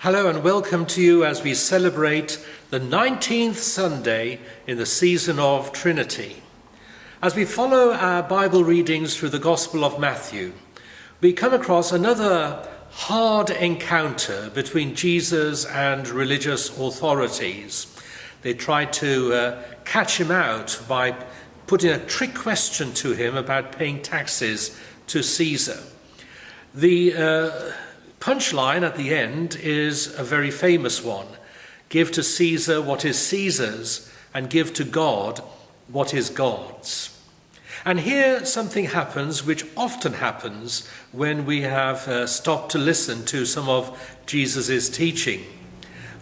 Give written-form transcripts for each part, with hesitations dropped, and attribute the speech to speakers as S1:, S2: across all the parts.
S1: Hello and welcome to you as we celebrate the 19th Sunday in the season of Trinity. As we follow our Bible readings through the Gospel of Matthew, we come across another hard encounter between Jesus and religious authorities. They tried to catch him out by putting a trick question to him about paying taxes to Caesar. The punchline at the end is a very famous one. Give to Caesar what is Caesar's, and give to God what is God's. And here something happens which often happens when we have stopped to listen to some of Jesus' teaching.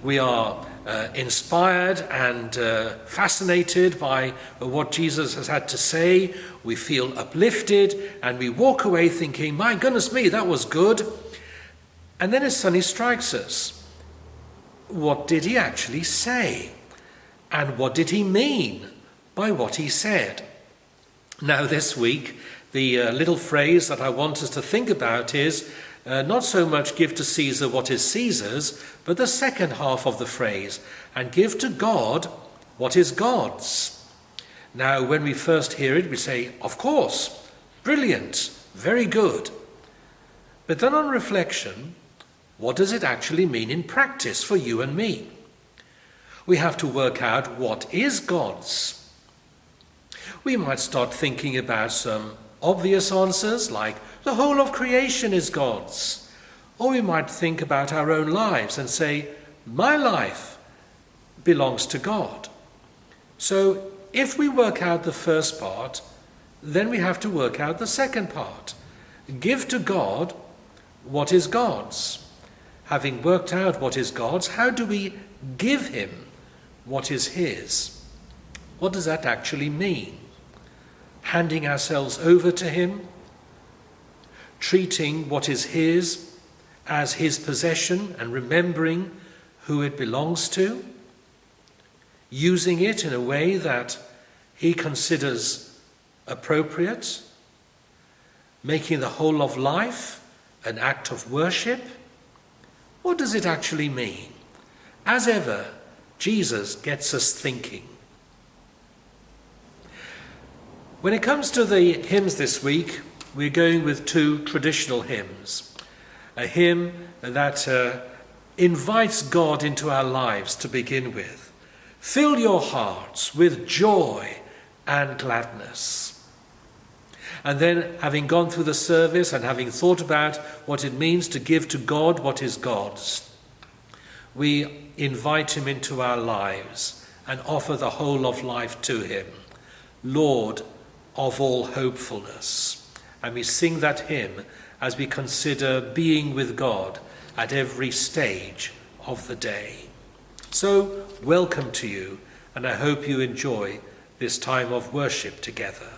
S1: We are inspired and fascinated by what Jesus has had to say. We feel uplifted and we walk away thinking, my goodness me, that was good. And then it suddenly strikes us. What did he actually say? And what did he mean by what he said? Now this week, the little phrase that I want us to think about is not so much give to Caesar what is Caesar's, but the second half of the phrase, and give to God what is God's. Now when we first hear it, we say, of course, brilliant, very good. But then on reflection, what does it actually mean in practice for you and me? We have to work out what is God's. We might start thinking about some obvious answers like the whole of creation is God's. Or we might think about our own lives and say, my life belongs to God. So if we work out the first part, then we have to work out the second part. Give to God what is God's. Having worked out what is God's, how do we give him what is his? What does that actually mean? Handing ourselves over to him? Treating what is his as his possession and remembering who it belongs to? Using it in a way that he considers appropriate? Making the whole of life an act of worship? What does it actually mean? As ever, Jesus gets us thinking. When it comes to the hymns this week, we're going with two traditional hymns. A hymn that invites God into our lives to begin with. Fill your hearts with joy and gladness. And then, having gone through the service and having thought about what it means to give to God what is God's, we invite him into our lives and offer the whole of life to him, Lord of all hopefulness. And we sing that hymn as we consider being with God at every stage of the day. So, welcome to you, and I hope you enjoy this time of worship together.